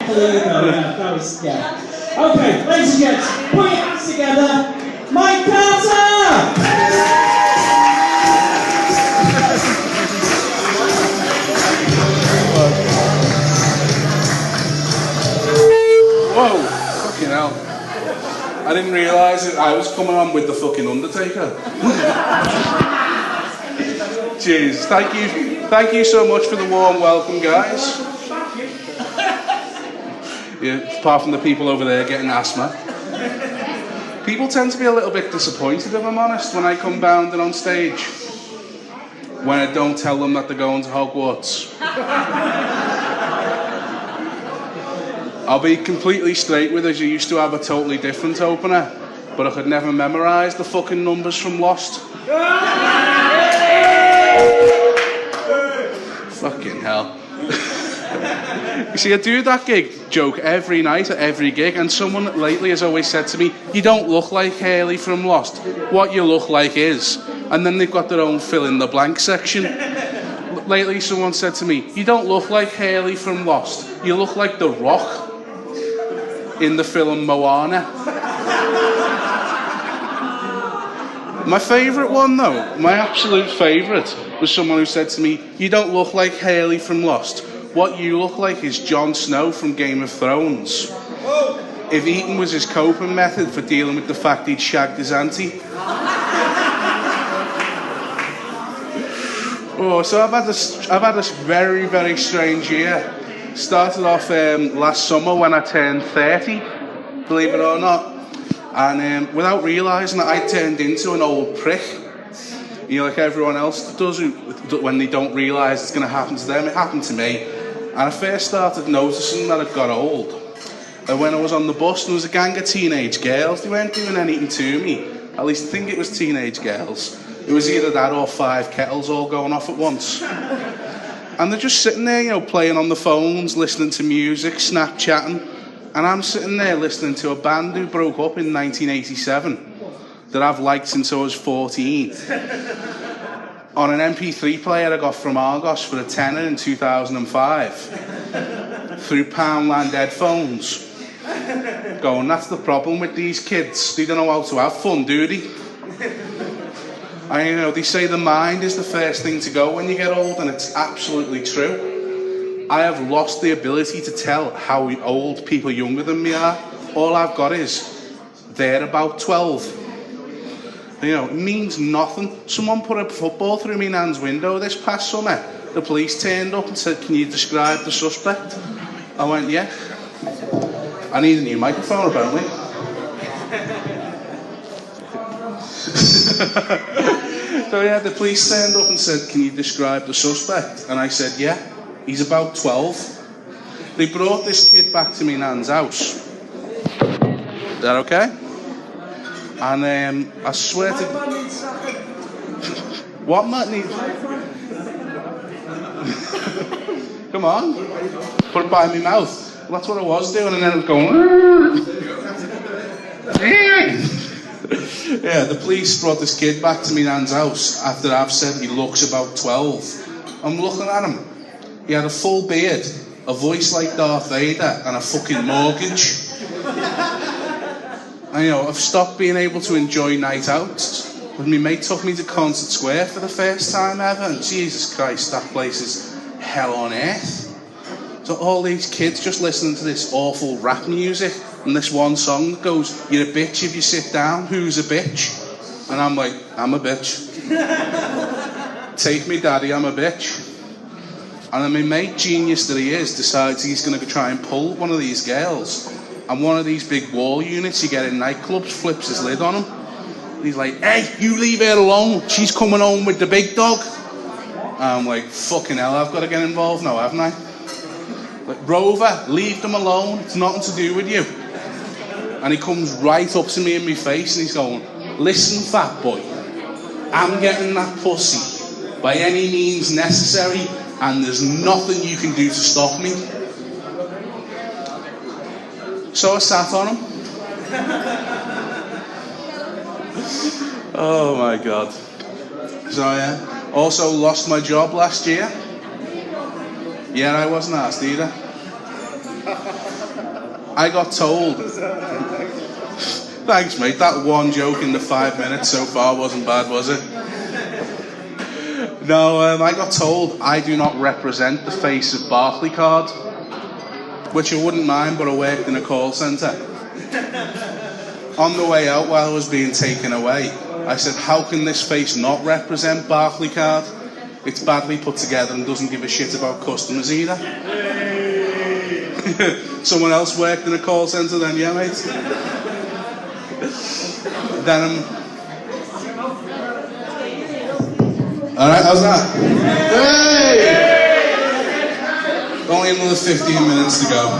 There you go, yeah, that was, yeah. Okay, ladies and gents, put your hands together. Mike Carter! Whoa, fucking hell. I didn't realise I was coming on with the fucking Undertaker. Jeez, thank you so much for the warm welcome, guys. Yeah, apart from the people over there getting asthma. People tend to be a little bit disappointed, if I'm honest, when I come bounding on stage. When I don't tell them that they're going to Hogwarts. I'll be completely straight with us. You used to have a totally different opener, but I could never memorise the fucking numbers from Lost. Fucking hell. You see, I do that joke every night at every gig, and someone lately has always said to me, "You don't look like Haley from Lost. What you look like is..." And then they've got their own fill-in-the-blank section. Lately, someone said to me, "You don't look like Haley from Lost. You look like The Rock in the film Moana." My favourite one, though, my absolute favourite, was someone who said to me, "You don't look like Haley from Lost. What you look like is Jon Snow from Game of Thrones. If eating was his coping method for dealing with the fact he'd shagged his auntie." Oh, so I've had this very, very strange year. Started off last summer when I turned 30, believe it or not. And without realising that I turned into an old prick. You know, like everyone else does when they don't realise it's going to happen to them. It happened to me. And I first started noticing that I'd got old. And when I was on the bus, there was a gang of teenage girls. They weren't doing anything to me. At least I think it was teenage girls. It was either that or 5 kettles all going off at once. And they're just sitting there, you know, playing on the phones, listening to music, Snapchatting. And I'm sitting there listening to a band who broke up in 1987 that I've liked since I was 14. On an MP3 player I got from Argos for a tenner in 2005. Through Poundland headphones. Going, that's the problem with these kids. They don't know how to have fun, do they? And you know, they say the mind is the first thing to go when you get old, and it's absolutely true. I have lost the ability to tell how old people younger than me are. All I've got is, they're about 12. You know, it means nothing. Someone put a football through my nan's window this past summer. The police turned up and said, "Can you describe the suspect?" I went, "Yeah." I need a new microphone, apparently. So yeah, the police turned up and said, "Can you describe the suspect?" And I said, "Yeah, he's about 12. They brought this kid back to my nan's house. Is that okay? And I swear to... What man needs... Come on. Put it by my mouth. Well, that's what I was doing, and then I was going... Yeah, the police brought this kid back to my nan's house after I've said he looks about 12. I'm looking at him. He had a full beard, a voice like Darth Vader, and a fucking mortgage. And, you know, I've stopped being able to enjoy night out. When my mate took me to Concert Square for the first time ever, and Jesus Christ, that place is hell on earth. So all these kids just listening to this awful rap music, and this one song that goes, "You're a bitch if you sit down, who's a bitch?" And I'm like, "I'm a bitch." Take me daddy, I'm a bitch. And then my mate, genius that he is, decides he's going to try and pull one of these girls. And one of these big wall units you get in nightclubs flips his lid on him. He's like, "Hey, you leave her alone. She's coming home with the big dog." And I'm like, fucking hell, I've got to get involved now, haven't I? Like, Rover, leave them alone. It's nothing to do with you. And he comes right up to me in my face and he's going, "Listen, fat boy, I'm getting that pussy by any means necessary, and there's nothing you can do to stop me." So I sat on him. Oh my God. So yeah, also lost my job last year. Yeah, I wasn't asked either. I got told. Thanks, mate. That one joke in the 5 minutes so far wasn't bad, was it? No, I got told I do not represent the face of Barclaycard, which I wouldn't mind, but I worked in a call centre. On the way out, while I was being taken away, I said, how can this face not represent Barclaycard? It's badly put together and doesn't give a shit about customers either. Someone else worked in a call centre then, yeah, mate? Then alright, how's that? Hey! Only another 15 minutes to go.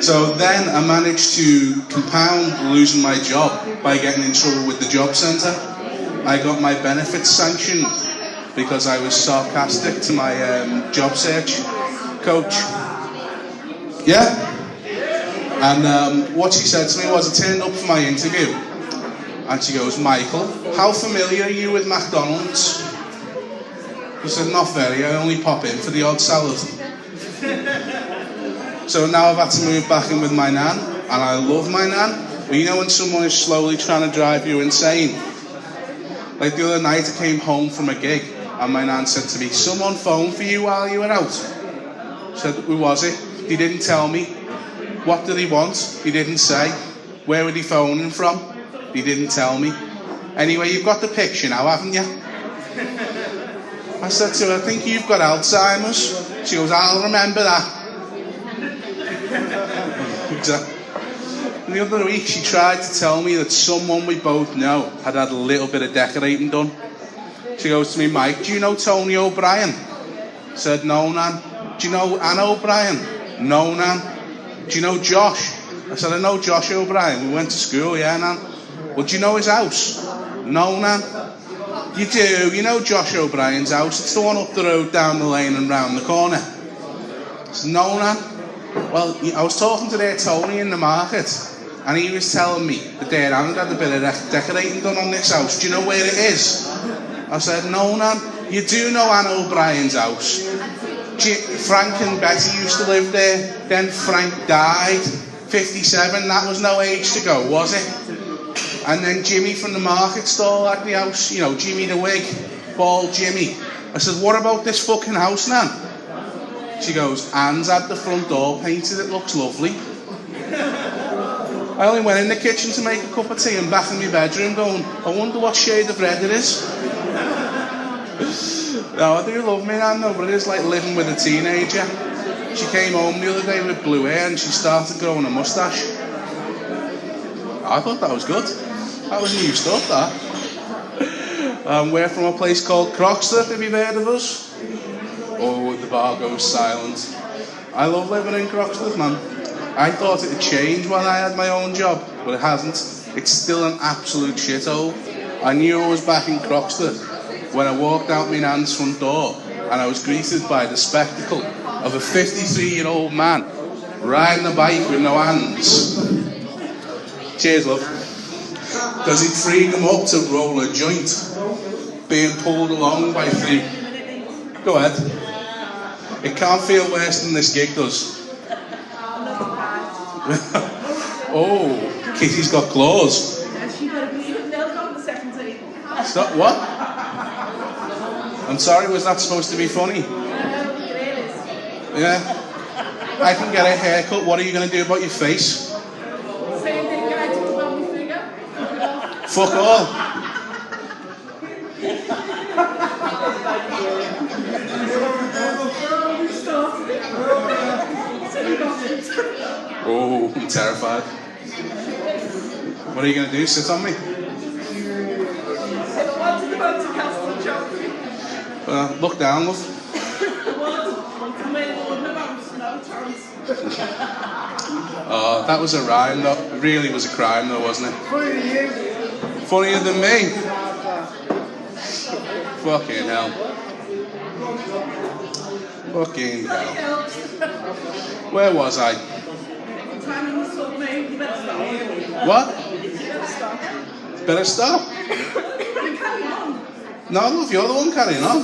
So then I managed to compound losing my job by getting in trouble with the job centre. I got my benefits sanctioned because I was sarcastic to my job search coach. Yeah? And what she said to me was, I turned up for my interview and she goes, Michael, how familiar are you with McDonald's? I said, not very, I only pop in for the odd salad. So now I've had to move back in with my nan, and I love my nan, but you know when someone is slowly trying to drive you insane? Like the other night I came home from a gig and my nan said to me, someone phoned for you while you were out. I said, who was it? He didn't tell me. What did he want? He didn't say. Where would he phone him from? He didn't tell me. Anyway, you've got the picture now, haven't you? I said to her, I think you've got Alzheimer's. She goes, I'll remember that. Exactly. The other week she tried to tell me that someone we both know had had a little bit of decorating done. She goes to me, Mike, do you know Tony O'Brien? I said, no, Nan. Do you know Anna O'Brien? No, Nan. Do you know Josh? I said, I know Josh O'Brien. We went to school, yeah, Nan. Well, do you know his house? No, Nan. You do. You know Josh O'Brien's house. It's the one up the road, down the lane and round the corner. I said, no, Nan. Well, I was talking to their Tony in the market, and he was telling me that their aunt had a bit of decorating done on this house. Do you know where it is? I said, no, Nan. You do know Anna O'Brien's house. Frank and Betty used to live there. Then Frank died, 57. That was no age to go, was it? And then Jimmy from the market stall had the house. You know, Jimmy the wig, bald Jimmy. I said, what about this fucking house, Nan? She goes, Anne's had the front door painted, it looks lovely. I only went in the kitchen to make a cup of tea and back in my bedroom going, I wonder what shade of red it is. No, I do love me, Nan, no, but it is like living with a teenager. She came home the other day with blue hair and she started growing a moustache. I thought that was good. That was new stuff, that. We're from a place called Croxteth, have you heard of us? Oh, the bar goes silent. I love living in Croxteth, man. I thought it would change when I had my own job, but it hasn't. It's still an absolute shithole. I knew I was back in Croxteth when I walked out my nan's front door and I was greeted by the spectacle of a 53-year-old man riding a bike with no hands. Cheers, love. Because he'd freed him up to roll a joint, being pulled along by three. Go ahead. It can't feel worse than this gig does. Oh, Kitty's got claws. Stop, what? I'm sorry, was that supposed to be funny? Yeah. I can get a haircut, what are you going to do about your face? Same thing I did about my finger. Fuck all. Oh, I'm terrified. What are you going to do? Sit on me? Look down, love. Oh, that was a rhyme, though. It really was a crime, though, wasn't it? Funnier than me? Fucking hell. Fucking hell. Where was I? What? Better stop. No, love, you're the one carrying on.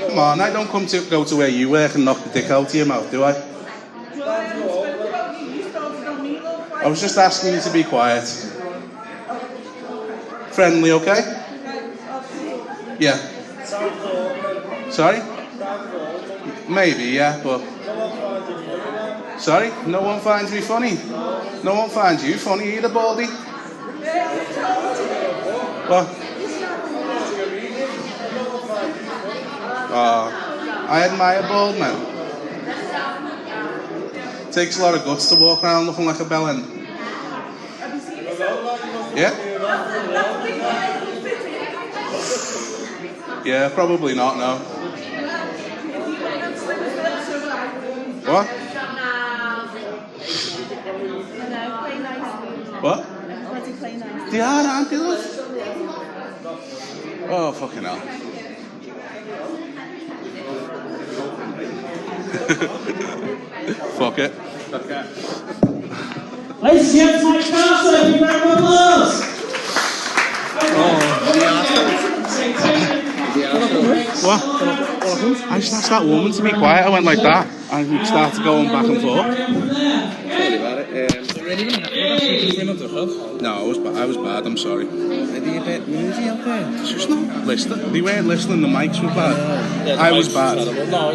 Come on, I don't go to where you work and knock the dick out of your mouth, do I? I was just asking you to be quiet. Friendly, okay? Yeah. Sorry? Maybe, yeah, but... Sorry? No one finds me funny? No one finds you funny either, Baldy? What? Oh, I admire bald men. Takes a lot of guts to walk around looking like a bellend. Yeah? Yeah, probably not, no. What? What? They are, aren't they, love? Oh, fucking hell. Fuck it. Okay. Ladies and gents, Mike Carter, give me a round of applause. What? I just asked that woman to be quiet. I went like that, and we started going back and forth. No, I was bad. I'm sorry. Are they a bit moody out there? Just not listening. They weren't listening. The mics were bad. I was bad. No,